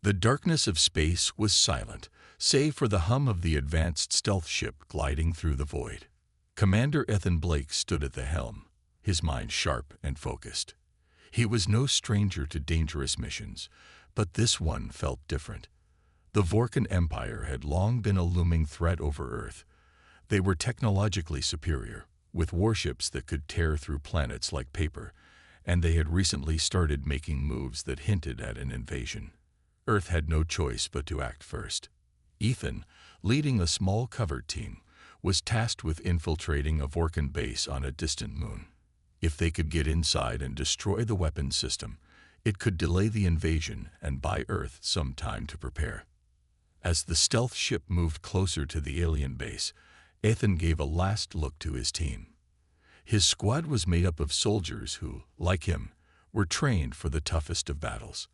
The darkness of space was silent, save for the hum of the advanced stealth ship gliding through the void. Commander Ethan Blake stood at the helm, his mind sharp and focused. He was no stranger to dangerous missions, but this one felt different. The Vorkan Empire had long been a looming threat over Earth. They were technologically superior, with warships that could tear through planets like paper, and they had recently started making moves that hinted at an invasion. Earth had no choice but to act first. Ethan, leading a small covert team, was tasked with infiltrating a Vorkan base on a distant moon. If they could get inside and destroy the weapons system, it could delay the invasion and buy Earth some time to prepare. As the stealth ship moved closer to the alien base, Ethan gave a last look to his team. His squad was made up of soldiers who, like him, were trained for the toughest of battles.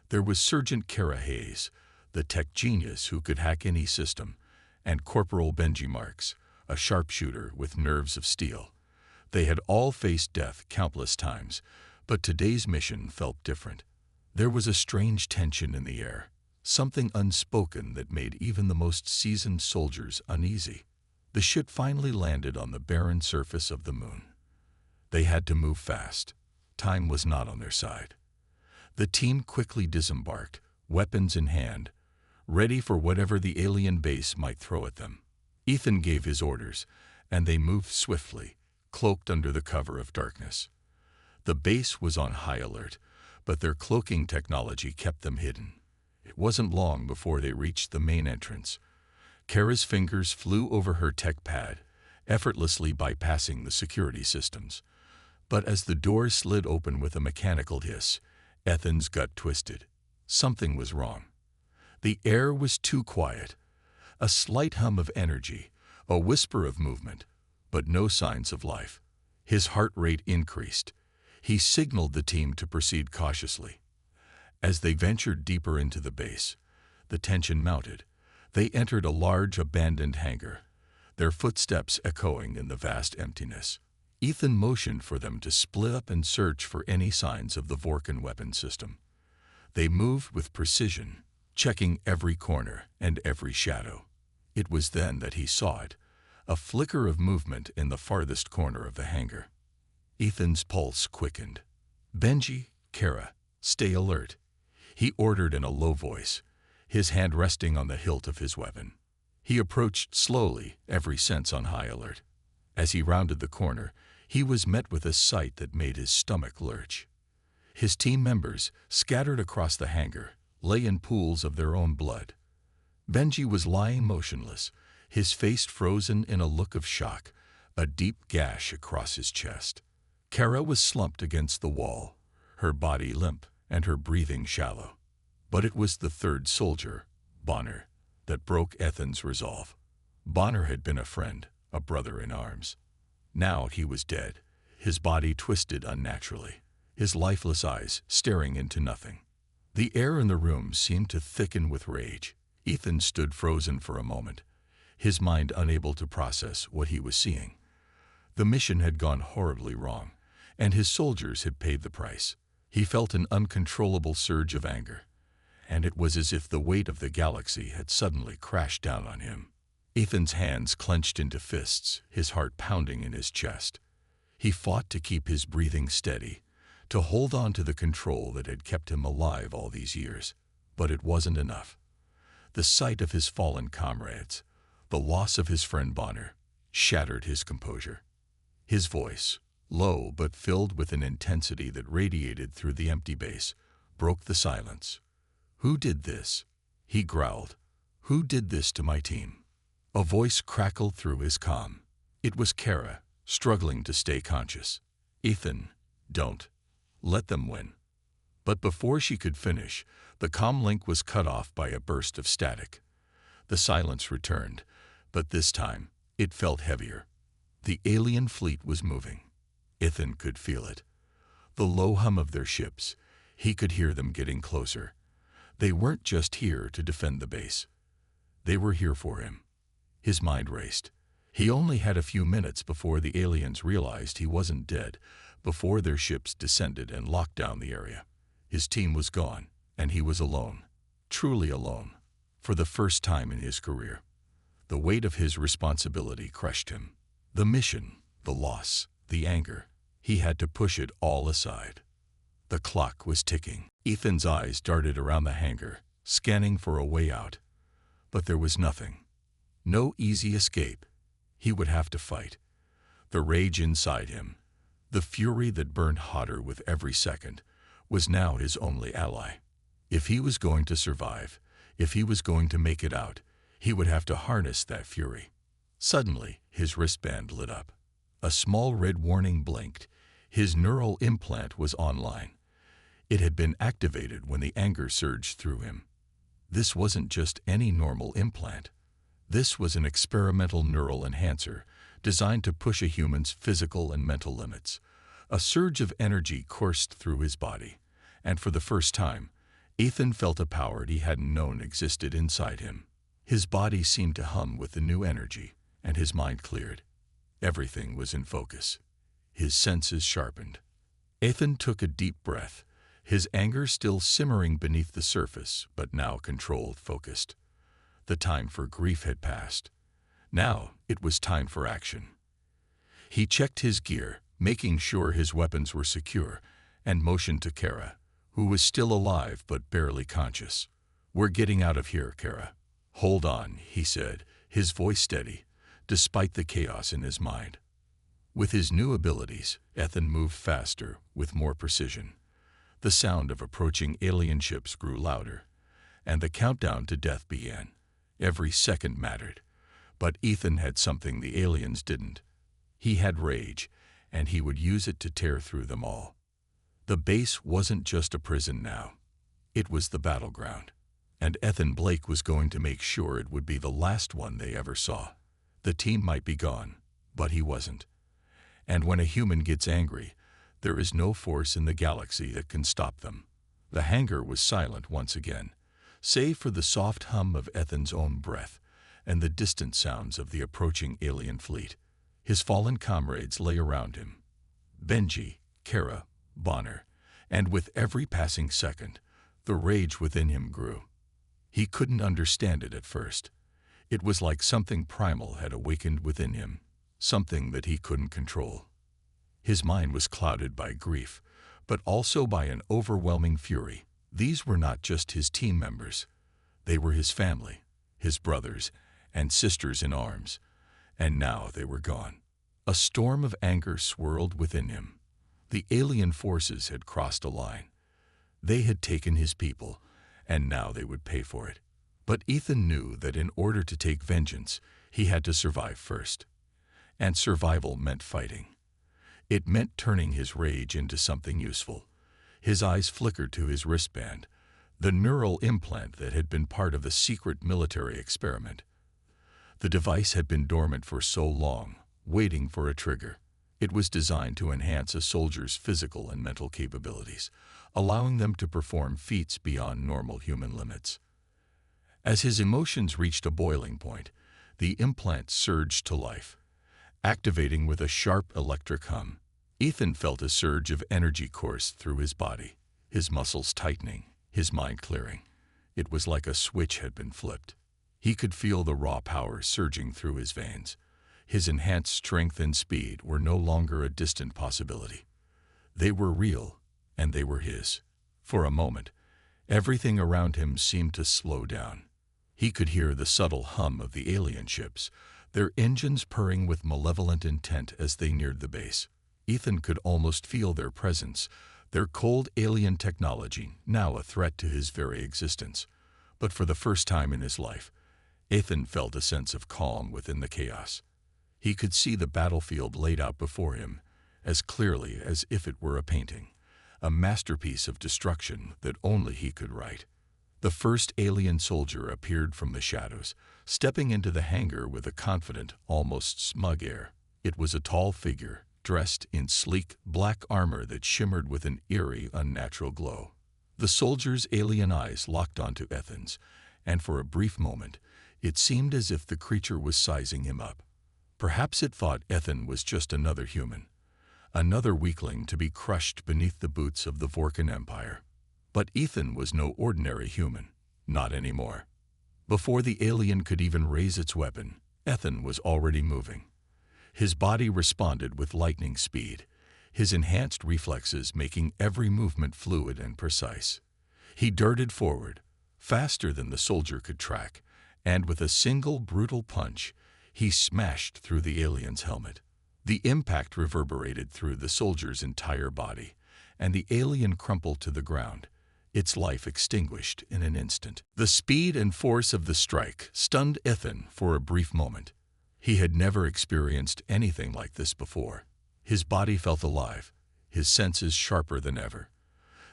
There was Sergeant Kara Hayes, the tech genius who could hack any system, and Corporal Benji Marks, a sharpshooter with nerves of steel. They had all faced death countless times, but today's mission felt different. There was a strange tension in the air, something unspoken that made even the most seasoned soldiers uneasy. The ship finally landed on the barren surface of the moon. They had to move fast. Time was not on their side. The team quickly disembarked, weapons in hand, ready for whatever the alien base might throw at them. Ethan gave his orders, and they moved swiftly, cloaked under the cover of darkness. The base was on high alert, but their cloaking technology kept them hidden. It wasn't long before they reached the main entrance. Kara's fingers flew over her tech pad, effortlessly bypassing the security systems. But as the door slid open with a mechanical hiss, Ethan's gut twisted. Something was wrong. The air was too quiet. A slight hum of energy, a whisper of movement, but no signs of life. His heart rate increased. He signaled the team to proceed cautiously. As they ventured deeper into the base, the tension mounted. They entered a large abandoned hangar, their footsteps echoing in the vast emptiness. Ethan motioned for them to split up and search for any signs of the Vorkan weapon system. They moved with precision, checking every corner and every shadow. It was then that he saw it, a flicker of movement in the farthest corner of the hangar. Ethan's pulse quickened. "Benji, Kara, stay alert," he ordered in a low voice, his hand resting on the hilt of his weapon. He approached slowly, every sense on high alert. As he rounded the corner, he was met with a sight that made his stomach lurch. His team members, scattered across the hangar, lay in pools of their own blood. Benji was lying motionless, his face frozen in a look of shock, a deep gash across his chest. Kara was slumped against the wall, her body limp and her breathing shallow. But it was the third soldier, Bonner, that broke Ethan's resolve. Bonner had been a friend, a brother in arms. Now he was dead, his body twisted unnaturally, his lifeless eyes staring into nothing. The air in the room seemed to thicken with rage. Ethan stood frozen for a moment, his mind unable to process what he was seeing. The mission had gone horribly wrong, and his soldiers had paid the price. He felt an uncontrollable surge of anger, and it was as if the weight of the galaxy had suddenly crashed down on him. Ethan's hands clenched into fists, his heart pounding in his chest. He fought to keep his breathing steady, to hold on to the control that had kept him alive all these years. But it wasn't enough. The sight of his fallen comrades, the loss of his friend Bonner, shattered his composure. His voice, low but filled with an intensity that radiated through the empty base, broke the silence. "Who did this?" he growled. "Who did this to my team?" A voice crackled through his comm. It was Kara, struggling to stay conscious. "Ethan, don't let them win." But before she could finish, the comm link was cut off by a burst of static. The silence returned, but this time it felt heavier. The alien fleet was moving. Ethan could feel it. The low hum of their ships, he could hear them getting closer. They weren't just here to defend the base. They were here for him. His mind raced. He only had a few minutes before the aliens realized he wasn't dead, before their ships descended and locked down the area. His team was gone, and he was alone. truly alone, for the first time in his career. The weight of his responsibility crushed him. The mission, the loss, the anger. He had to push it all aside. The clock was ticking. Ethan's eyes darted around the hangar, scanning for a way out. But there was nothing. No easy escape. He would have to fight. The rage inside him, the fury that burned hotter with every second, was now his only ally. If he was going to survive, if he was going to make it out, he would have to harness that fury. Suddenly, his wristband lit up. A small red warning blinked. His neural implant was online. It had been activated when the anger surged through him. This wasn't just any normal implant. This was an experimental neural enhancer designed to push a human's physical and mental limits. A surge of energy coursed through his body, and for the first time, Ethan felt a power he hadn't known existed inside him. His body seemed to hum with the new energy, and his mind cleared. Everything was in focus. His senses sharpened. Ethan took a deep breath, his anger still simmering beneath the surface, but now controlled, focused. The time for grief had passed. Now it was time for action. He checked his gear, making sure his weapons were secure, and motioned to Kara, who was still alive but barely conscious. "We're getting out of here, Kara." "Hold on," he said, his voice steady, despite the chaos in his mind. With his new abilities, Ethan moved faster, with more precision. The sound of approaching alien ships grew louder, and the countdown to death began. Every second mattered, but Ethan had something the aliens didn't. He had rage, and he would use it to tear through them all. The base wasn't just a prison now. It was the battleground, and Ethan Blake was going to make sure it would be the last one they ever saw. The team might be gone, but he wasn't. And when a human gets angry, there is no force in the galaxy that can stop them. The hangar was silent once again, save for the soft hum of Ethan's own breath and the distant sounds of the approaching alien fleet. His fallen comrades lay around him. Benji, Kara, Bonner, and with every passing second, the rage within him grew. He couldn't understand it at first. It was like something primal had awakened within him, something that he couldn't control. His mind was clouded by grief, but also by an overwhelming fury. These were not just his team members. They were his family, his brothers and sisters in arms, and now they were gone. A storm of anger swirled within him. The alien forces had crossed a line. They had taken his people, and now they would pay for it. But Ethan knew that in order to take vengeance, he had to survive first. And survival meant fighting. It meant turning his rage into something useful. His eyes flickered to his wristband, the neural implant that had been part of a secret military experiment. The device had been dormant for so long, waiting for a trigger. It was designed to enhance a soldier's physical and mental capabilities, allowing them to perform feats beyond normal human limits. As his emotions reached a boiling point, the implant surged to life, activating with a sharp electric hum. Ethan felt a surge of energy course through his body, his muscles tightening, his mind clearing. It was like a switch had been flipped. He could feel the raw power surging through his veins. His enhanced strength and speed were no longer a distant possibility. They were real, and they were his. For a moment, everything around him seemed to slow down. He could hear the subtle hum of the alien ships, their engines purring with malevolent intent as they neared the base. Ethan could almost feel their presence, their cold alien technology, now a threat to his very existence. But for the first time in his life, Ethan felt a sense of calm within the chaos. He could see the battlefield laid out before him, as clearly as if it were a painting, a masterpiece of destruction that only he could write. The first alien soldier appeared from the shadows, stepping into the hangar with a confident, almost smug air. It was a tall figure, dressed in sleek, black armor that shimmered with an eerie, unnatural glow. The soldier's alien eyes locked onto Ethan's, and for a brief moment, it seemed as if the creature was sizing him up. Perhaps it thought Ethan was just another human, another weakling to be crushed beneath the boots of the Vorkan Empire. But Ethan was no ordinary human. Not anymore. Before the alien could even raise its weapon, Ethan was already moving. His body responded with lightning speed, his enhanced reflexes making every movement fluid and precise. He darted forward, faster than the soldier could track, and with a single brutal punch, he smashed through the alien's helmet. The impact reverberated through the soldier's entire body, and the alien crumpled to the ground, its life extinguished in an instant. The speed and force of the strike stunned Ethan for a brief moment. He had never experienced anything like this before. His body felt alive, his senses sharper than ever.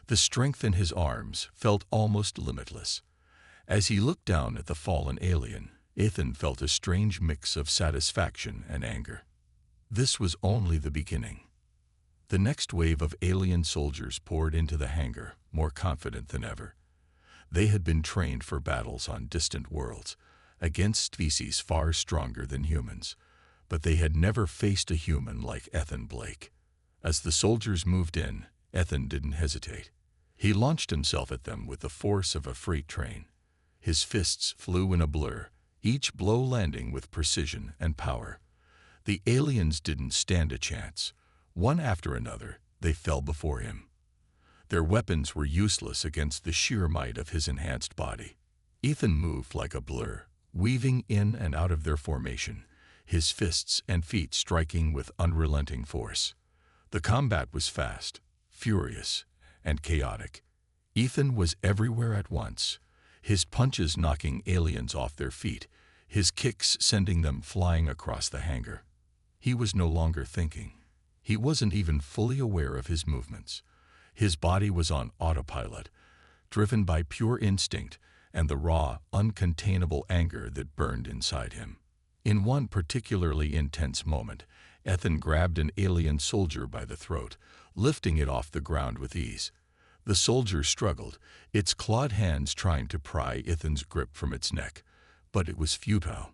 The strength in his arms felt almost limitless. As he looked down at the fallen alien, Ethan felt a strange mix of satisfaction and anger. This was only the beginning. The next wave of alien soldiers poured into the hangar, more confident than ever. They had been trained for battles on distant worlds, against species far stronger than humans, but they had never faced a human like Ethan Blake. As the soldiers moved in, Ethan didn't hesitate. He launched himself at them with the force of a freight train. His fists flew in a blur, each blow landing with precision and power. The aliens didn't stand a chance. One after another, they fell before him. Their weapons were useless against the sheer might of his enhanced body. Ethan moved like a blur, weaving in and out of their formation, his fists and feet striking with unrelenting force. The combat was fast, furious, and chaotic. Ethan was everywhere at once, his punches knocking aliens off their feet, his kicks sending them flying across the hangar. He was no longer thinking. He wasn't even fully aware of his movements. His body was on autopilot, driven by pure instinct and the raw, uncontainable anger that burned inside him. In one particularly intense moment, Ethan grabbed an alien soldier by the throat, lifting it off the ground with ease. The soldier struggled, its clawed hands trying to pry Ethan's grip from its neck, but it was futile.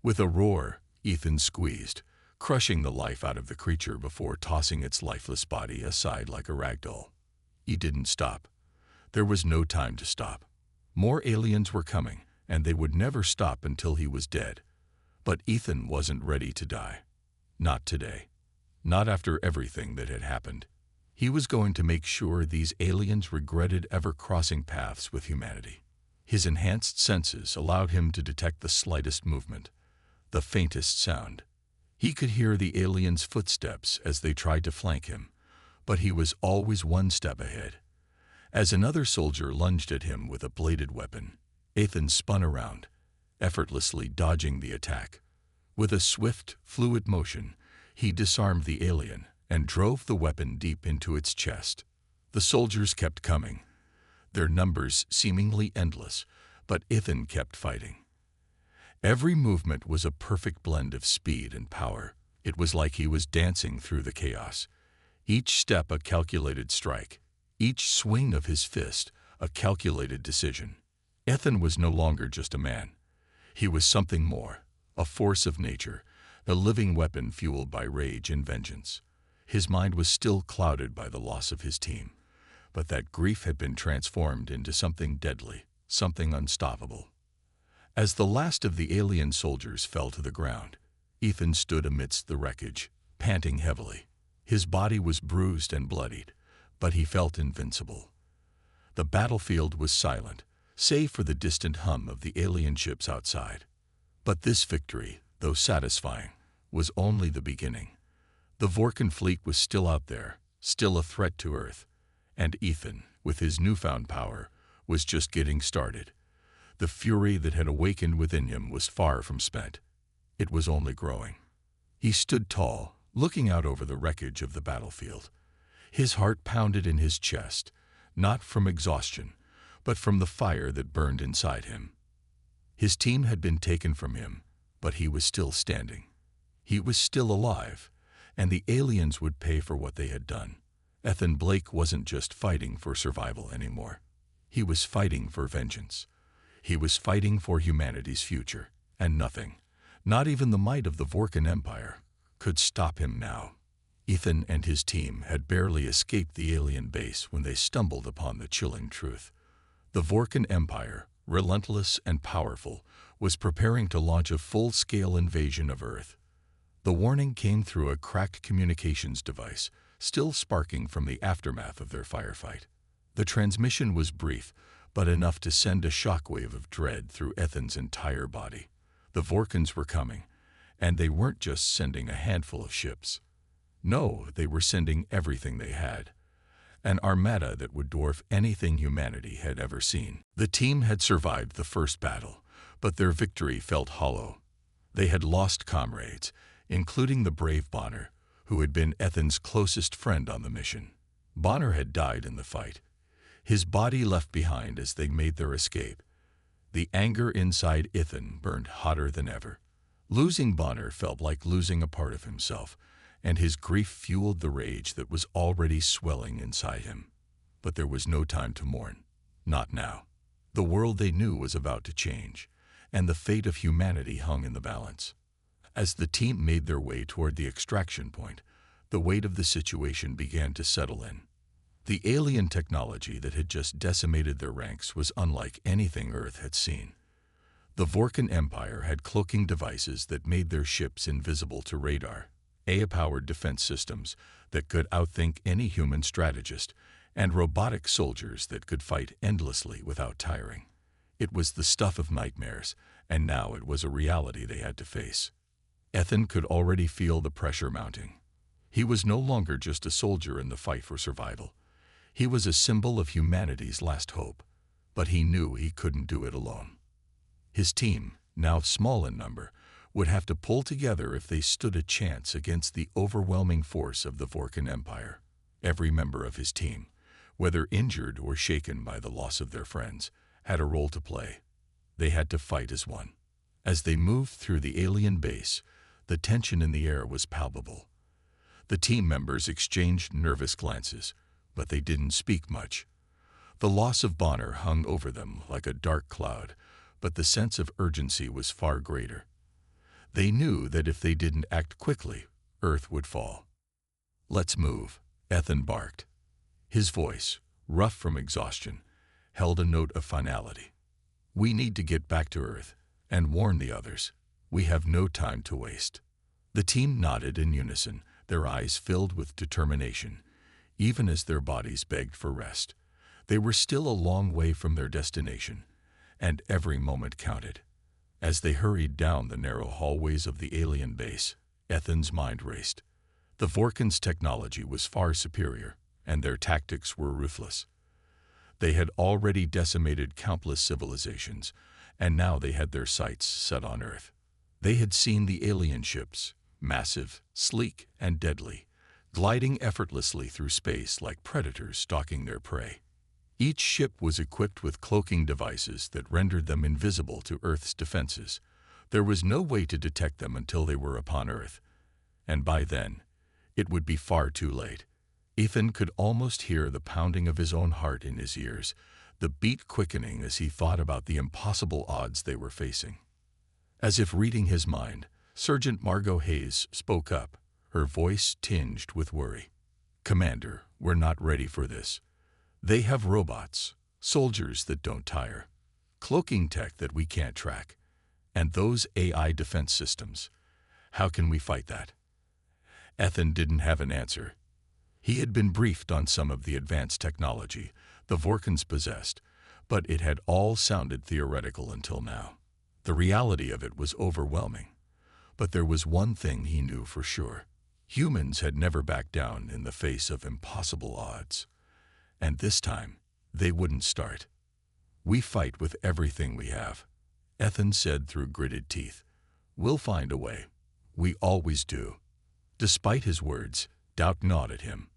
With a roar, Ethan squeezed, crushing the life out of the creature before tossing its lifeless body aside like a rag doll. He didn't stop. There was no time to stop. More aliens were coming, and they would never stop until he was dead. But Ethan wasn't ready to die. Not today. Not after everything that had happened. He was going to make sure these aliens regretted ever crossing paths with humanity. His enhanced senses allowed him to detect the slightest movement, the faintest sound. He could hear the aliens' footsteps as they tried to flank him, but he was always one step ahead. As another soldier lunged at him with a bladed weapon, Ethan spun around, effortlessly dodging the attack. With a swift, fluid motion, he disarmed the alien and drove the weapon deep into its chest. The soldiers kept coming, their numbers seemingly endless, but Ethan kept fighting. Every movement was a perfect blend of speed and power. It was like he was dancing through the chaos. Each step a calculated strike, each swing of his fist a calculated decision. Ethan was no longer just a man. He was something more, a force of nature, a living weapon fueled by rage and vengeance. His mind was still clouded by the loss of his team, but that grief had been transformed into something deadly, something unstoppable. As the last of the alien soldiers fell to the ground, Ethan stood amidst the wreckage, panting heavily. His body was bruised and bloodied, but he felt invincible. The battlefield was silent, save for the distant hum of the alien ships outside. But this victory, though satisfying, was only the beginning. The Vorkan fleet was still out there, still a threat to Earth, and Ethan, with his newfound power, was just getting started. The fury that had awakened within him was far from spent. It was only growing. He stood tall, looking out over the wreckage of the battlefield. His heart pounded in his chest, not from exhaustion, but from the fire that burned inside him. His team had been taken from him, but he was still standing. He was still alive, and the aliens would pay for what they had done. Ethan Blake wasn't just fighting for survival anymore. He was fighting for vengeance. He was fighting for humanity's future, and nothing, not even the might of the Vorkan Empire, could stop him now. Ethan and his team had barely escaped the alien base when they stumbled upon the chilling truth. The The Vorkan Empire, relentless and powerful, was preparing to launch a full-scale invasion of Earth. The warning came through a cracked communications device, still sparking from the aftermath of their firefight. The transmission was brief, but enough to send a shockwave of dread through Ethan's entire body. The Vorkans were coming, and they weren't just sending a handful of ships. No, they were sending everything they had. An armada that would dwarf anything humanity had ever seen. The team had survived the first battle, but their victory felt hollow. They had lost comrades, including the brave Bonner, who had been Ethan's closest friend on the mission. Bonner had died in the fight, his body left behind as they made their escape. The anger inside Ethan burned hotter than ever. Losing Bonner felt like losing a part of himself, and his grief fueled the rage that was already swelling inside him. But there was no time to mourn. Not now. The world they knew was about to change, and the fate of humanity hung in the balance. As the team made their way toward the extraction point, the weight of the situation began to settle in. The alien technology that had just decimated their ranks was unlike anything Earth had seen. The Vorkan Empire had cloaking devices that made their ships invisible to radar, AI-powered defense systems that could outthink any human strategist, and robotic soldiers that could fight endlessly without tiring. It was the stuff of nightmares, and now it was a reality they had to face. Ethan could already feel the pressure mounting. He was no longer just a soldier in the fight for survival. He was a symbol of humanity's last hope, but he knew he couldn't do it alone. His team, now small in number, would have to pull together if they stood a chance against the overwhelming force of the Vorkan Empire. Every member of his team, whether injured or shaken by the loss of their friends, had a role to play. They had to fight as one. As they moved through the alien base, the tension in the air was palpable. The team members exchanged nervous glances, but they didn't speak much. The loss of Bonner hung over them like a dark cloud, but the sense of urgency was far greater. They knew that if they didn't act quickly, Earth would fall. "Let's move," Ethan barked. His voice, rough from exhaustion, held a note of finality. "We need to get back to Earth and warn the others. We have no time to waste." The team nodded in unison, their eyes filled with determination, even as their bodies begged for rest. They were still a long way from their destination, and every moment counted. As they hurried down the narrow hallways of the alien base, Ethan's mind raced. The Vorkans' technology was far superior, and their tactics were ruthless. They had already decimated countless civilizations, and now they had their sights set on Earth. They had seen the alien ships, massive, sleek, and deadly, gliding effortlessly through space like predators stalking their prey. Each ship was equipped with cloaking devices that rendered them invisible to Earth's defenses. There was no way to detect them until they were upon Earth, and by then, it would be far too late. Ethan could almost hear the pounding of his own heart in his ears, the beat quickening as he thought about the impossible odds they were facing. As if reading his mind, Sergeant Margot Hayes spoke up, her voice tinged with worry. "Commander, we're not ready for this. They have robots, soldiers that don't tire, cloaking tech that we can't track, and those AI defense systems. How can we fight that?" Ethan didn't have an answer. He had been briefed on some of the advanced technology the Vorkans possessed, but it had all sounded theoretical until now. The reality of it was overwhelming. But there was one thing he knew for sure. Humans had never backed down in the face of impossible odds. And this time, they wouldn't start. "We fight with everything we have," Ethan said through gritted teeth. "We'll find a way. We always do." Despite his words, doubt gnawed at him.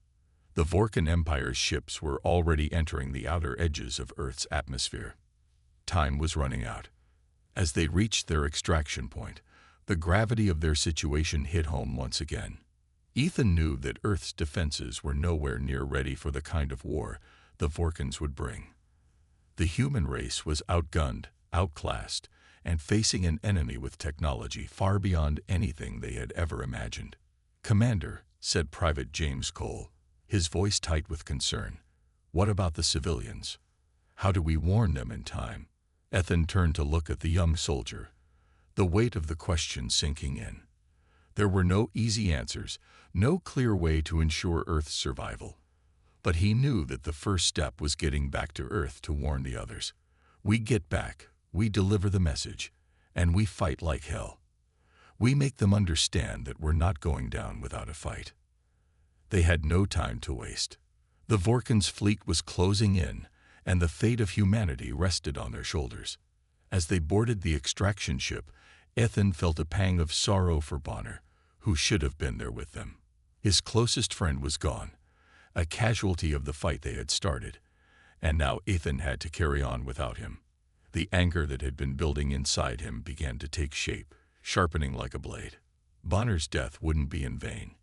The Vorkan Empire's ships were already entering the outer edges of Earth's atmosphere. Time was running out. As they reached their extraction point, the gravity of their situation hit home once again. Ethan knew that Earth's defenses were nowhere near ready for the kind of war the Vorkans would bring. The human race was outgunned, outclassed, and facing an enemy with technology far beyond anything they had ever imagined. "Commander," said Private James Cole, his voice tight with concern, "what about the civilians? How do we warn them in time? Ethan turned to look at the young soldier, the weight of the question sinking in. There were no easy answers, no clear way to ensure Earth's survival. But he knew that the first step was getting back to Earth to warn the others. We get back, we deliver the message, and we fight like hell. We make them understand that we're not going down without a fight. They had no time to waste. The Vorkan's fleet was closing in, and the fate of humanity rested on their shoulders. As they boarded the extraction ship, Ethan felt a pang of sorrow for Bonner, who should have been there with them. His closest friend was gone, a casualty of the fight they had started, and now Ethan had to carry on without him. The anger that had been building inside him began to take shape, sharpening like a blade. Bonner's death wouldn't be in vain.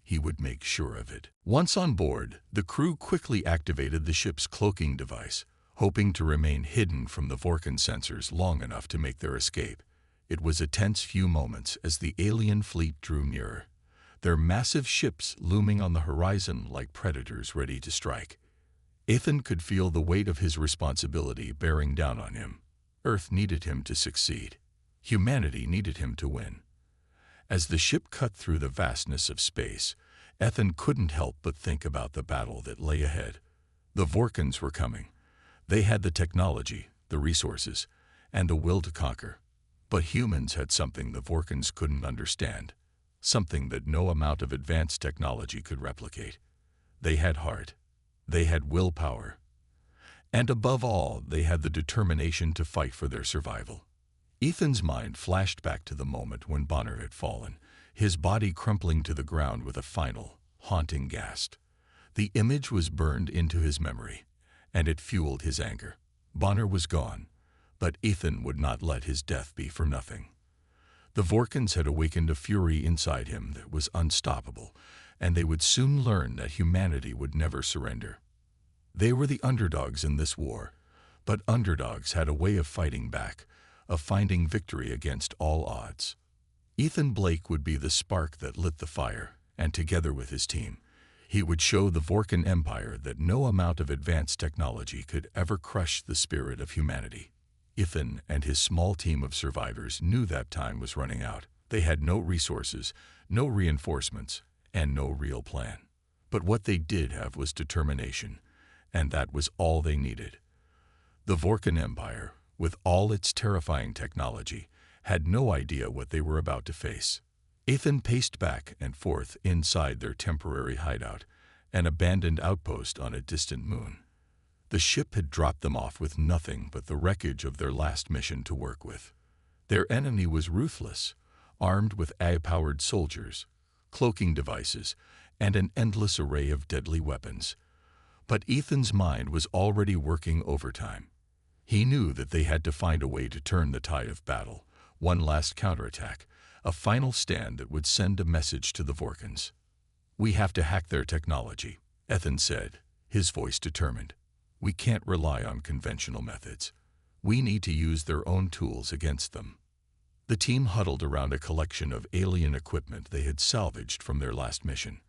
He would make sure of it. Once on board, the crew quickly activated the ship's cloaking device, hoping to remain hidden from the Vorkan sensors long enough to make their escape. It was a tense few moments as the alien fleet drew nearer, their massive ships looming on the horizon like predators ready to strike. Ethan could feel the weight of his responsibility bearing down on him. Earth needed him to succeed. Humanity needed him to win. As the ship cut through the vastness of space, Ethan couldn't help but think about the battle that lay ahead. The Vorkans were coming. They had the technology, the resources, and the will to conquer. But humans had something the Vorkans couldn't understand, something that no amount of advanced technology could replicate. They had heart. They had willpower. And above all, they had the determination to fight for their survival. Ethan's mind flashed back to the moment when Bonner had fallen, his body crumpling to the ground with a final, haunting gasp. The image was burned into his memory, and it fueled his anger. Bonner was gone, but Ethan would not let his death be for nothing. The Vorkans had awakened a fury inside him that was unstoppable, and they would soon learn that humanity would never surrender. They were the underdogs in this war, but underdogs had a way of fighting back, of finding victory against all odds. Ethan Blake would be the spark that lit the fire, and together with his team, he would show the Vorkan Empire that no amount of advanced technology could ever crush the spirit of humanity. Ethan and his small team of survivors knew that time was running out. They had no resources, no reinforcements, and no real plan. But what they did have was determination, and that was all they needed. The Vorkan Empire, with all its terrifying technology, had no idea what they were about to face. Ethan paced back and forth inside their temporary hideout, an abandoned outpost on a distant moon. The ship had dropped them off with nothing but the wreckage of their last mission to work with. Their enemy was ruthless, armed with AI-powered soldiers, cloaking devices, and an endless array of deadly weapons. But Ethan's mind was already working overtime. He knew that they had to find a way to turn the tide of battle, one last counterattack, a final stand that would send a message to the Vorkans. "We have to hack their technology," Ethan said, his voice determined. "We can't rely on conventional methods. We need to use their own tools against them." The team huddled around a collection of alien equipment they had salvaged from their last mission.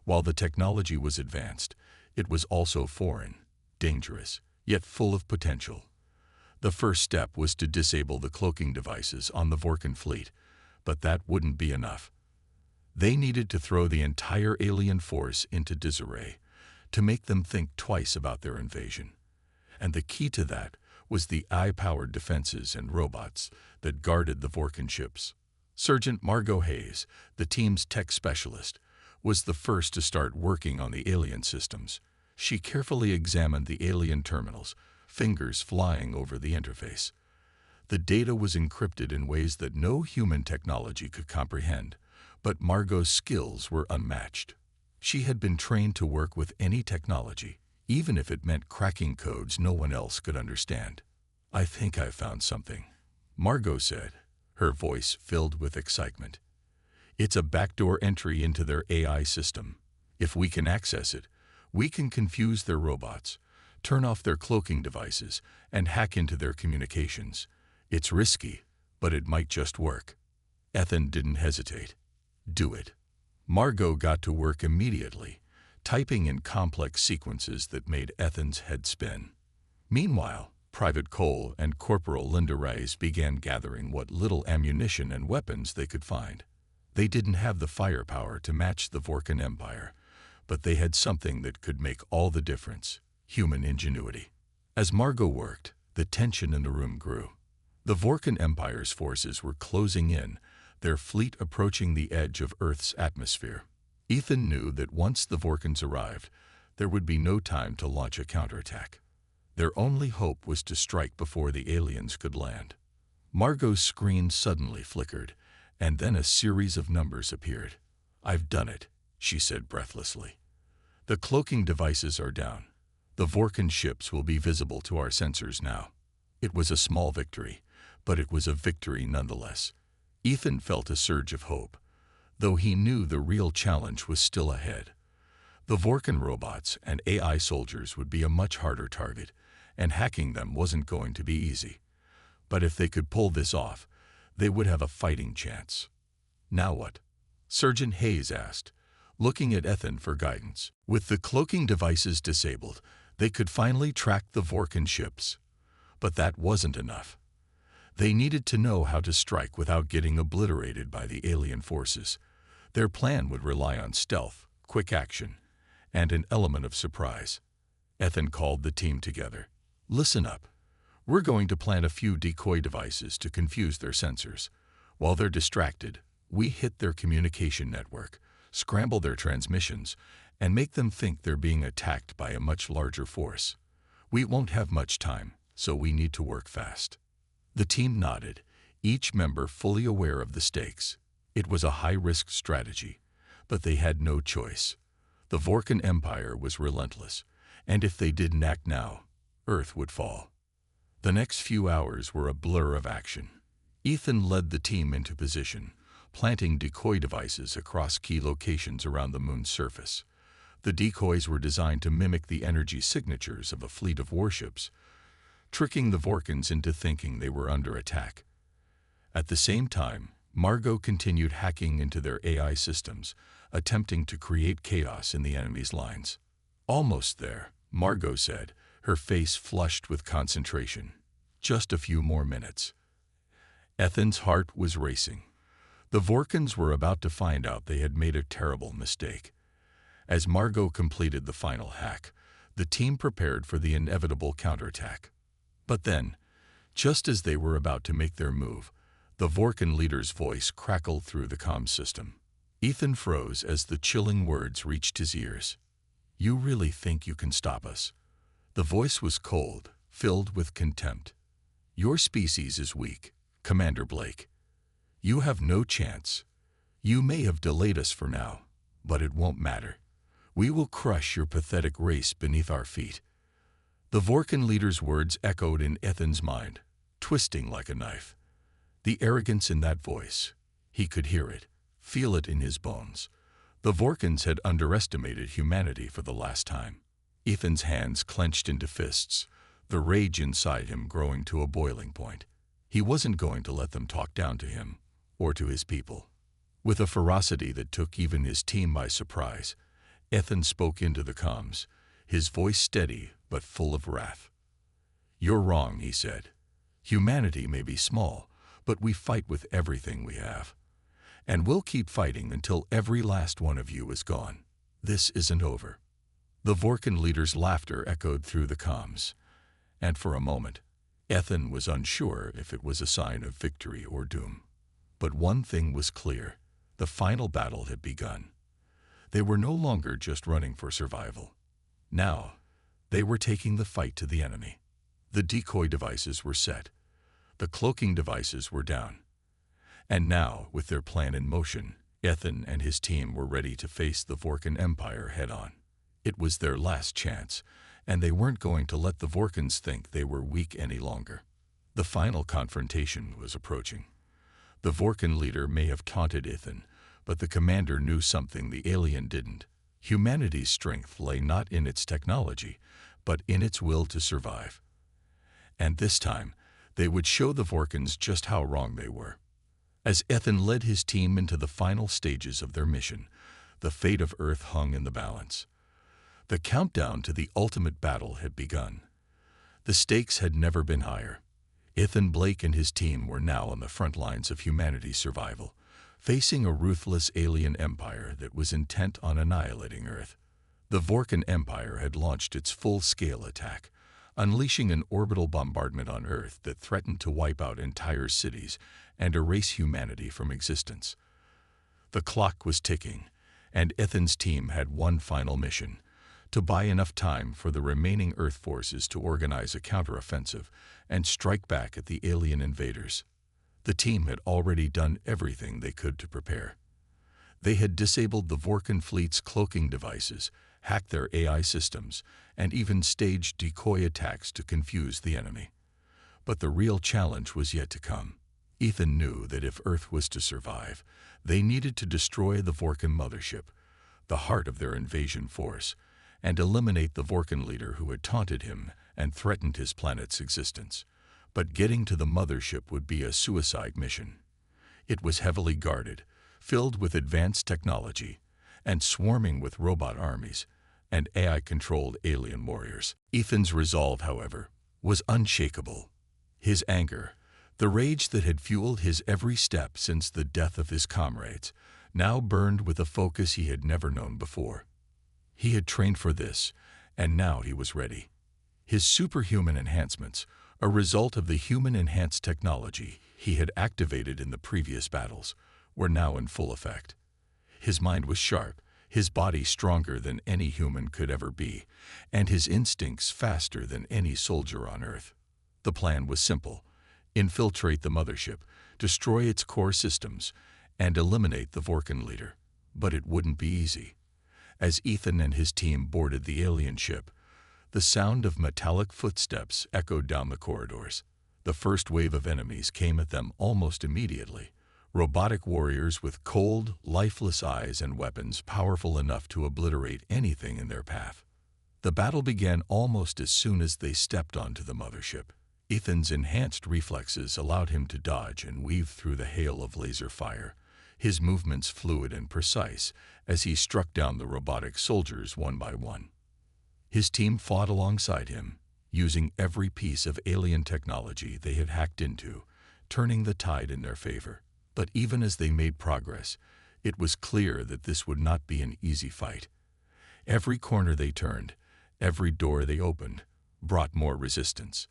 While the technology was advanced, it was also foreign, dangerous, yet full of potential. The first step was to disable the cloaking devices on the Vorkan fleet, but that wouldn't be enough. They needed to throw the entire alien force into disarray, to make them think twice about their invasion. And the key to that was the AI-powered defenses and robots that guarded the Vorkan ships. Sergeant Margot Hayes, the team's tech specialist, was the first to start working on the alien systems. She carefully examined the alien terminals, fingers flying over the interface. The data was encrypted in ways that no human technology could comprehend, but Margot's skills were unmatched. She had been trained to work with any technology, even if it meant cracking codes no one else could understand. "I think I've found something," Margot said, her voice filled with excitement. "It's a backdoor entry into their AI system. If we can access it, we can confuse their robots, turn off their cloaking devices, and hack into their communications. It's risky, but it might just work." Ethan didn't hesitate. "Do it." Margot got to work immediately, typing in complex sequences that made Ethan's head spin. Meanwhile, Private Cole and Corporal Linda Reyes began gathering what little ammunition and weapons they could find. They didn't have the firepower to match the Vorkan Empire, but they had something that could make all the difference: human ingenuity. As Margot worked, the tension in the room grew. The Vorkan Empire's forces were closing in, their fleet approaching the edge of Earth's atmosphere. Ethan knew that once the Vorkans arrived, there would be no time to launch a counterattack. Their only hope was to strike before the aliens could land. Margot's screen suddenly flickered, and then a series of numbers appeared. "I've done it," she said breathlessly. "The cloaking devices are down. The Vorkan ships will be visible to our sensors now." It was a small victory, but it was a victory nonetheless. Ethan felt a surge of hope, though he knew the real challenge was still ahead. The Vorkan robots and AI soldiers would be a much harder target, and hacking them wasn't going to be easy. But if they could pull this off, they would have a fighting chance. "Now what?" Sergeant Hayes asked, looking at Ethan for guidance. With the cloaking devices disabled, they could finally track the Vorkan ships. But that wasn't enough. They needed to know how to strike without getting obliterated by the alien forces. Their plan would rely on stealth, quick action, and an element of surprise. Ethan called the team together. "Listen up. We're going to plant a few decoy devices to confuse their sensors. While they're distracted, we hit their communication network, scramble their transmissions, and make them think they're being attacked by a much larger force. We won't have much time, so we need to work fast." The team nodded, each member fully aware of the stakes. It was a high-risk strategy, but they had no choice. The Vorkan Empire was relentless, and if they didn't act now, Earth would fall. The next few hours were a blur of action. Ethan led the team into position, planting decoy devices across key locations around the moon's surface. The decoys were designed to mimic the energy signatures of a fleet of warships, tricking the Vorkans into thinking they were under attack. At the same time, Margot continued hacking into their AI systems, attempting to create chaos in the enemy's lines. "Almost there," Margot said, her face flushed with concentration. "Just a few more minutes." Ethan's heart was racing. The Vorkans were about to find out they had made a terrible mistake. As Margot completed the final hack, the team prepared for the inevitable counterattack. But then, just as they were about to make their move, the Vorkan leader's voice crackled through the comm system. Ethan froze as the chilling words reached his ears. "You really think you can stop us?" The voice was cold, filled with contempt. "Your species is weak, Commander Blake. You have no chance. You may have delayed us for now, but it won't matter. We will crush your pathetic race beneath our feet." The Vorkan leader's words echoed in Ethan's mind, twisting like a knife. The arrogance in that voice. He could hear it, feel it in his bones. The Vorkans had underestimated humanity for the last time. Ethan's hands clenched into fists, the rage inside him growing to a boiling point. He wasn't going to let them talk down to him, or to his people. With a ferocity that took even his team by surprise, Ethan spoke into the comms, his voice steady but full of wrath. "You're wrong," he said. "Humanity may be small, but we fight with everything we have. And we'll keep fighting until every last one of you is gone. This isn't over." The Vorkan leader's laughter echoed through the comms, and for a moment, Ethan was unsure if it was a sign of victory or doom. But one thing was clear: the final battle had begun. They were no longer just running for survival. Now, they were taking the fight to the enemy. The decoy devices were set. The cloaking devices were down. And now, with their plan in motion, Ethan and his team were ready to face the Vorkan Empire head-on. It was their last chance, and they weren't going to let the Vorkans think they were weak any longer. The final confrontation was approaching. The Vorkan leader may have taunted Ethan, but the commander knew something the alien didn't. Humanity's strength lay not in its technology, but in its will to survive. And this time, they would show the Vorkans just how wrong they were. As Ethan led his team into the final stages of their mission, the fate of Earth hung in the balance. The countdown to the ultimate battle had begun. The stakes had never been higher. Ethan Blake and his team were now on the front lines of humanity's survival, facing a ruthless alien empire that was intent on annihilating Earth. The Vorkan Empire had launched its full-scale attack, unleashing an orbital bombardment on Earth that threatened to wipe out entire cities and erase humanity from existence. The clock was ticking, and Ethan's team had one final mission: to buy enough time for the remaining Earth forces to organize a counteroffensive and strike back at the alien invaders. The team had already done everything they could to prepare. They had disabled the Vorkan fleet's cloaking devices, hacked their AI systems, and even staged decoy attacks to confuse the enemy. But the real challenge was yet to come. Ethan knew that if Earth was to survive, they needed to destroy the Vorkan mothership, the heart of their invasion force, and eliminate the Vorkan leader who had taunted him and threatened his planet's existence. But getting to the mothership would be a suicide mission. It was heavily guarded, filled with advanced technology, and swarming with robot armies and AI-controlled alien warriors. Ethan's resolve, however, was unshakable. His anger, the rage that had fueled his every step since the death of his comrades, now burned with a focus he had never known before. He had trained for this, and now he was ready. His superhuman enhancements, a result of the human-enhanced technology he had activated in the previous battles, were now in full effect. His mind was sharp, his body stronger than any human could ever be, and his instincts faster than any soldier on Earth. The plan was simple: infiltrate the mothership, destroy its core systems, and eliminate the Vorkan leader. But it wouldn't be easy. As Ethan and his team boarded the alien ship, the sound of metallic footsteps echoed down the corridors. The first wave of enemies came at them almost immediately. Robotic warriors with cold, lifeless eyes and weapons powerful enough to obliterate anything in their path. The battle began almost as soon as they stepped onto the mothership. Ethan's enhanced reflexes allowed him to dodge and weave through the hail of laser fire, his movements fluid and precise as he struck down the robotic soldiers one by one. His team fought alongside him, using every piece of alien technology they had hacked into, turning the tide in their favor. But even as they made progress, it was clear that this would not be an easy fight. Every corner they turned, every door they opened, brought more resistance.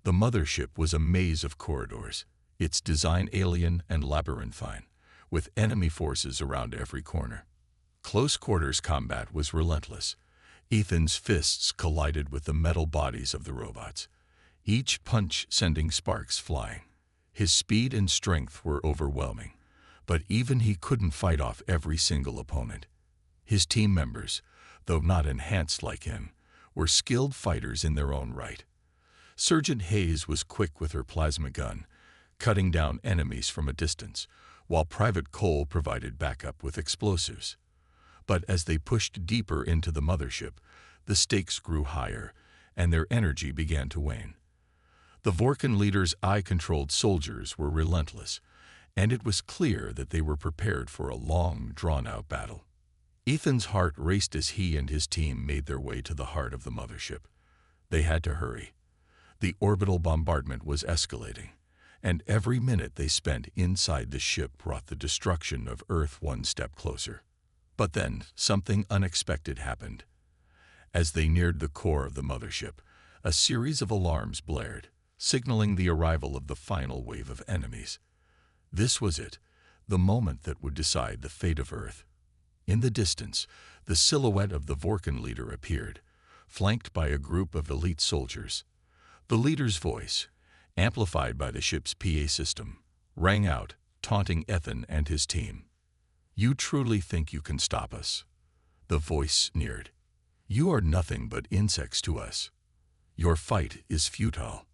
The mothership was a maze of corridors, its design alien and labyrinthine, with enemy forces around every corner. Close quarters combat was relentless. Ethan's fists collided with the metal bodies of the robots, each punch sending sparks flying. His speed and strength were overwhelming, but even he couldn't fight off every single opponent. His team members, though not enhanced like him, were skilled fighters in their own right. Sergeant Hayes was quick with her plasma gun, cutting down enemies from a distance, while Private Cole provided backup with explosives. But as they pushed deeper into the mothership, the stakes grew higher, and their energy began to wane. The Vorkan leader's eye-controlled soldiers were relentless, and it was clear that they were prepared for a long, drawn-out battle. Ethan's heart raced as he and his team made their way to the heart of the mothership. They had to hurry. The orbital bombardment was escalating, and every minute they spent inside the ship brought the destruction of Earth one step closer. But then something unexpected happened. As they neared the core of the mothership, a series of alarms blared, signaling the arrival of the final wave of enemies. This was it, the moment that would decide the fate of Earth. In the distance, the silhouette of the Vorkan leader appeared, flanked by a group of elite soldiers. The leader's voice, amplified by the ship's PA system, rang out, taunting Ethan and his team. "You truly think you can stop us?" The voice sneered. "You are nothing but insects to us. Your fight is futile.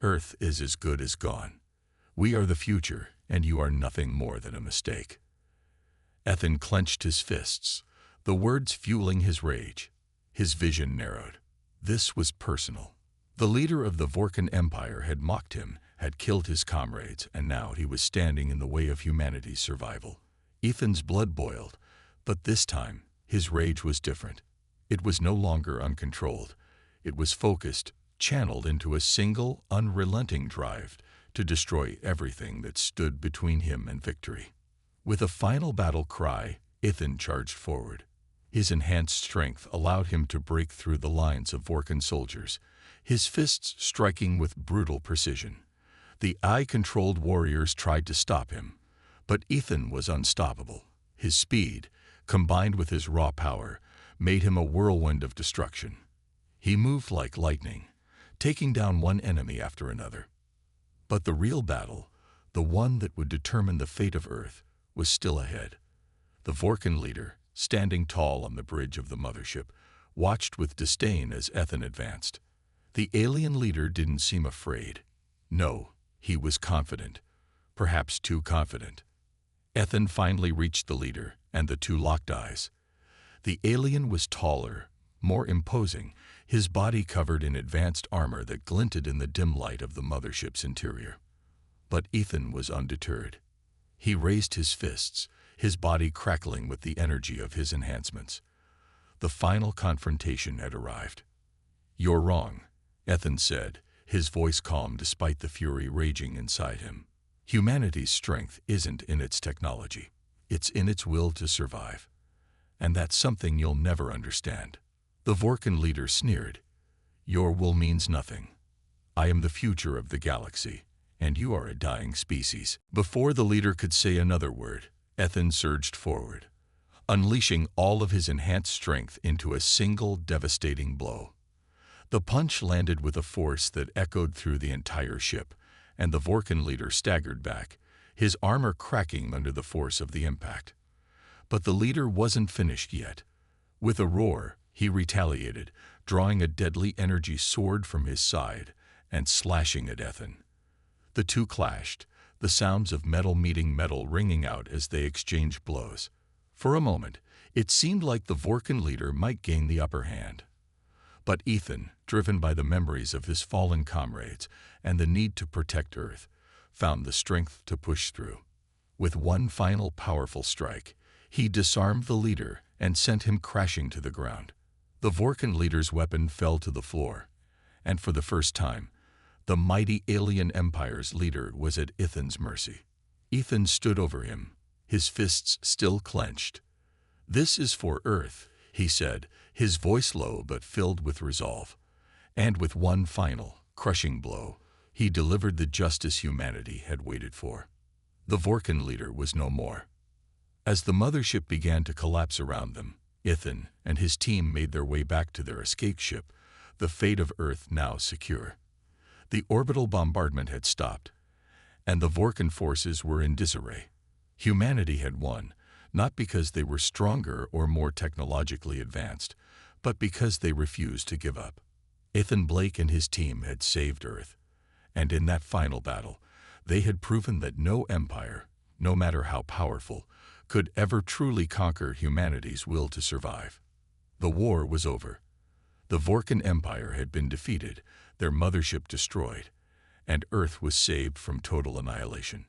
Earth is as good as gone. We are the future, and you are nothing more than a mistake." Ethan clenched his fists, the words fueling his rage. His vision narrowed. This was personal. The leader of the Vorkan Empire had mocked him, had killed his comrades, and now he was standing in the way of humanity's survival. Ethan's blood boiled, but this time his rage was different. It was no longer uncontrolled. It was focused, channeled into a single, unrelenting drive to destroy everything that stood between him and victory. With a final battle cry, Ithan charged forward. His enhanced strength allowed him to break through the lines of Vorkan soldiers, his fists striking with brutal precision. The eye-controlled warriors tried to stop him, but Ithan was unstoppable. His speed, combined with his raw power, made him a whirlwind of destruction. He moved like lightning, taking down one enemy after another. But the real battle, the one that would determine the fate of Earth, was still ahead. The Vorkan leader, standing tall on the bridge of the mothership, watched with disdain as Ithan advanced. The alien leader didn't seem afraid. No, he was confident, perhaps too confident. Ithan finally reached the leader, and the two locked eyes. The alien was taller, more imposing, his body covered in advanced armor that glinted in the dim light of the mothership's interior. But Ithan was undeterred. He raised his fists, his body crackling with the energy of his enhancements. The final confrontation had arrived. "You're wrong," Ithan said, his voice calm despite the fury raging inside him. "Humanity's strength isn't in its technology. It's in its will to survive. And that's something you'll never understand." The Vorkan leader sneered. "Your will means nothing. I am the future of the galaxy, and you are a dying species." Before the leader could say another word, Ithan surged forward, unleashing all of his enhanced strength into a single devastating blow. The punch landed with a force that echoed through the entire ship, and the Vorkan leader staggered back, his armor cracking under the force of the impact. But the leader wasn't finished yet. With a roar, he retaliated, drawing a deadly energy sword from his side and slashing at Ithan. The two clashed, the sounds of metal meeting metal ringing out as they exchanged blows. For a moment, it seemed like the Vorkan leader might gain the upper hand. But Ithan, driven by the memories of his fallen comrades and the need to protect Earth, found the strength to push through. With one final powerful strike, he disarmed the leader and sent him crashing to the ground. The Vorkan leader's weapon fell to the floor, and for the first time, the mighty alien empire's leader was at Ithan's mercy. Ithan stood over him, his fists still clenched. "This is for Earth," he said, his voice low but filled with resolve. And with one final, crushing blow, he delivered the justice humanity had waited for. The Vorkan leader was no more. As the mothership began to collapse around them, Ithan and his team made their way back to their escape ship, the fate of Earth now secure. The orbital bombardment had stopped, and the Vorkan forces were in disarray. Humanity had won, not because they were stronger or more technologically advanced, but because they refused to give up. Ithan Blake and his team had saved Earth, and in that final battle, they had proven that no empire, no matter how powerful, could ever truly conquer humanity's will to survive. The war was over. The Vorkan Empire had been defeated, their mothership destroyed, and Earth was saved from total annihilation.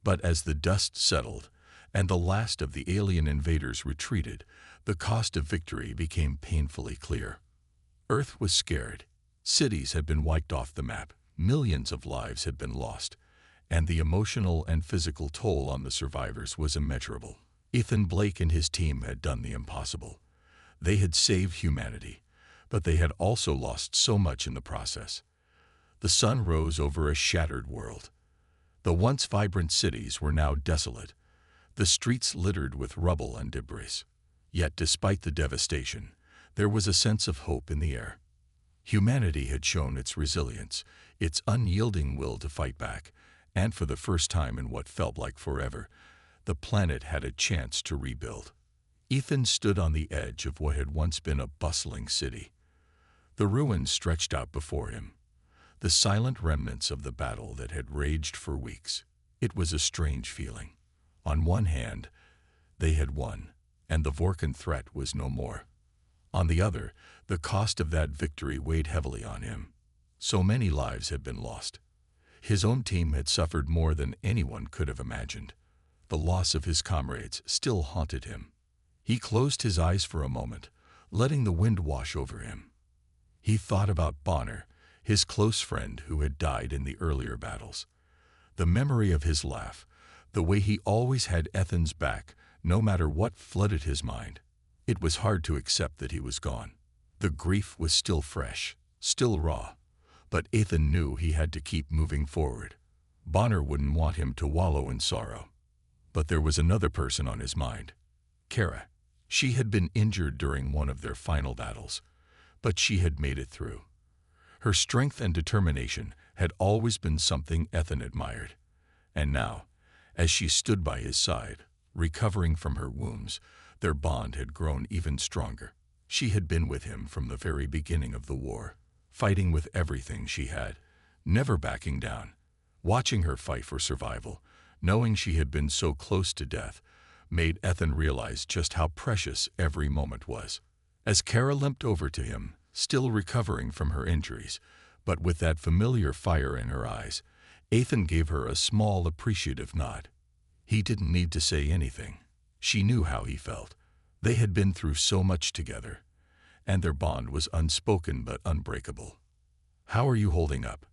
But as the dust settled, and the last of the alien invaders retreated, the cost of victory became painfully clear. Earth was scared. Cities had been wiped off the map, millions of lives had been lost, and the emotional and physical toll on the survivors was immeasurable. Ithan Blake and his team had done the impossible. They had saved humanity, but they had also lost so much in the process. The sun rose over a shattered world. The once vibrant cities were now desolate, the streets littered with rubble and debris. Yet despite the devastation, there was a sense of hope in the air. Humanity had shown its resilience, its unyielding will to fight back, and for the first time in what felt like forever, the planet had a chance to rebuild. Ithan stood on the edge of what had once been a bustling city. The ruins stretched out before him, the silent remnants of the battle that had raged for weeks. It was a strange feeling. On one hand, they had won, and the Vorkan threat was no more. On the other, the cost of that victory weighed heavily on him. So many lives had been lost. His own team had suffered more than anyone could have imagined. The loss of his comrades still haunted him. He closed his eyes for a moment, letting the wind wash over him. He thought about Bonner, his close friend who had died in the earlier battles. The memory of his laugh, the way he always had Ethan's back, no matter what flooded his mind. It was hard to accept that he was gone. The grief was still fresh, still raw, but Ethan knew he had to keep moving forward. Bonner wouldn't want him to wallow in sorrow. But there was another person on his mind. Kara. She had been injured during one of their final battles, but she had made it through. Her strength and determination had always been something Ethan admired. And now, as she stood by his side, recovering from her wounds, their bond had grown even stronger. She had been with him from the very beginning of the war, fighting with everything she had, never backing down. Watching her fight for survival, knowing she had been so close to death, made Ethan realize just how precious every moment was. As Kara limped over to him, still recovering from her injuries, but with that familiar fire in her eyes, Ethan gave her a small, appreciative nod. He didn't need to say anything. She knew how he felt. They had been through so much together, and their bond was unspoken but unbreakable. "How are you holding up?"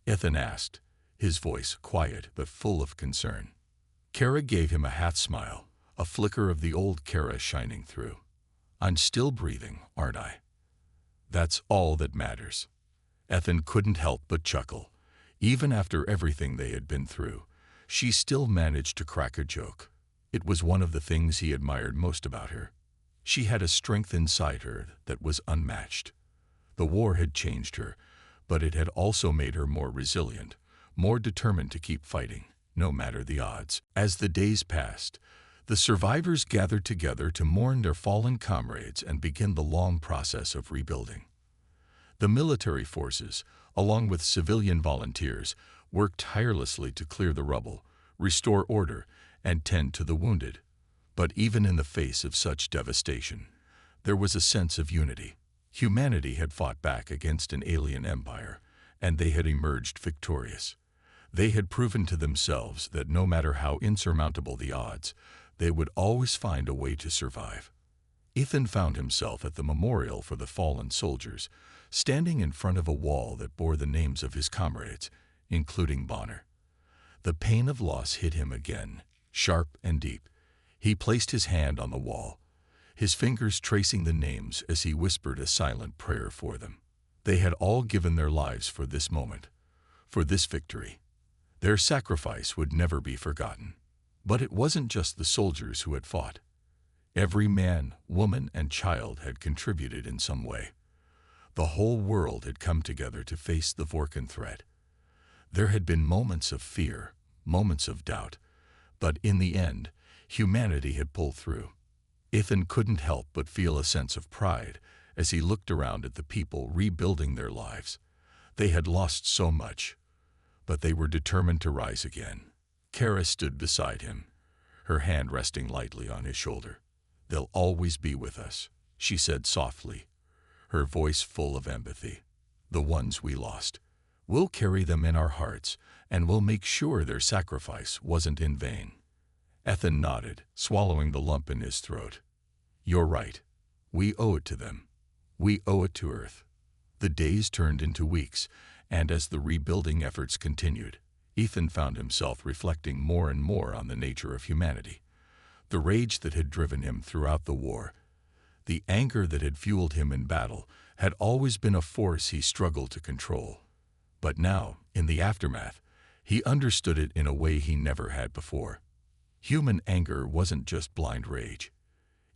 Ethan asked, his voice quiet but full of concern. Kara gave him a half smile, a flicker of the old Kara shining through. "I'm still breathing, aren't I?" "That's all that matters." Ethan couldn't help but chuckle. Even after everything they had been through, she still managed to crack a joke. It was one of the things he admired most about her. She had a strength inside her that was unmatched. The war had changed her, but it had also made her more resilient, more determined to keep fighting, no matter the odds. As the days passed, the survivors gathered together to mourn their fallen comrades and begin the long process of rebuilding. The military forces, along with civilian volunteers, worked tirelessly to clear the rubble, restore order, and tend to the wounded. But even in the face of such devastation, there was a sense of unity. Humanity had fought back against an alien empire, and they had emerged victorious. They had proven to themselves that no matter how insurmountable the odds, they would always find a way to survive. Ethan found himself at the memorial for the fallen soldiers, standing in front of a wall that bore the names of his comrades, including Bonner. The pain of loss hit him again, sharp and deep. He placed his hand on the wall, his fingers tracing the names as he whispered a silent prayer for them. They had all given their lives for this moment, for this victory. Their sacrifice would never be forgotten. But it wasn't just the soldiers who had fought. Every man, woman, and child had contributed in some way. The whole world had come together to face the Vorkan threat. There had been moments of fear, moments of doubt, but in the end, humanity had pulled through. Ethan couldn't help but feel a sense of pride as he looked around at the people rebuilding their lives. They had lost so much, but they were determined to rise again. Kara stood beside him, her hand resting lightly on his shoulder. "They'll always be with us," she said softly, her voice full of empathy. "The ones we lost. We'll carry them in our hearts, and we'll make sure their sacrifice wasn't in vain." Ethan nodded, swallowing the lump in his throat. "You're right. We owe it to them. We owe it to Earth." The days turned into weeks, and as the rebuilding efforts continued, Ethan found himself reflecting more and more on the nature of humanity. The rage that had driven him throughout the war, the anger that had fueled him in battle, had always been a force he struggled to control. But now, in the aftermath, he understood it in a way he never had before. Human anger wasn't just blind rage.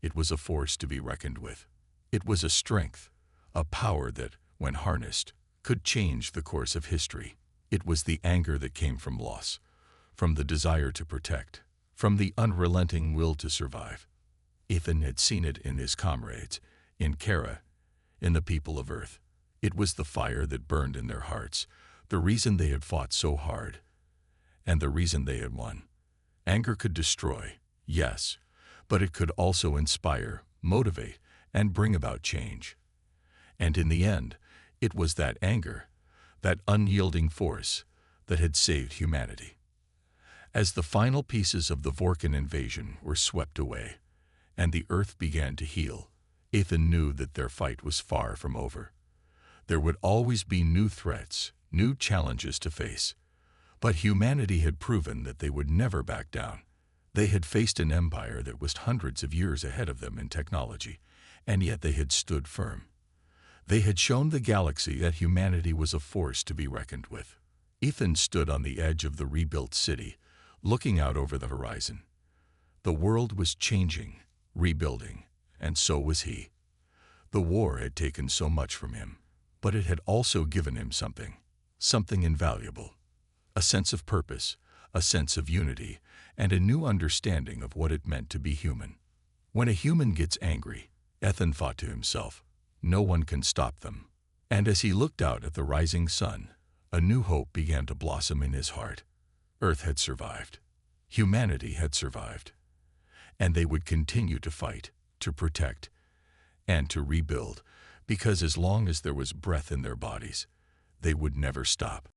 It was a force to be reckoned with. It was a strength, a power that, when harnessed, could change the course of history. It was the anger that came from loss, from the desire to protect, from the unrelenting will to survive. Ethan had seen it in his comrades, in Kara, in the people of Earth. It was the fire that burned in their hearts, the reason they had fought so hard, and the reason they had won. Anger could destroy, yes, but it could also inspire, motivate, and bring about change. And in the end, it was that anger, that unyielding force, that had saved humanity. As the final pieces of the Vorkan invasion were swept away, and the Earth began to heal, Ethan knew that their fight was far from over. There would always be new threats, new challenges to face. But humanity had proven that they would never back down. They had faced an empire that was hundreds of years ahead of them in technology, and yet they had stood firm. They had shown the galaxy that humanity was a force to be reckoned with. Ethan stood on the edge of the rebuilt city, looking out over the horizon. The world was changing, rebuilding, and so was he. The war had taken so much from him, but it had also given him something invaluable. A sense of purpose, a sense of unity, and a new understanding of what it meant to be human. When a human gets angry, Ethan thought to himself, no one can stop them. And as he looked out at the rising sun, a new hope began to blossom in his heart. Earth had survived. Humanity had survived. And they would continue to fight, to protect, and to rebuild, because as long as there was breath in their bodies, they would never stop.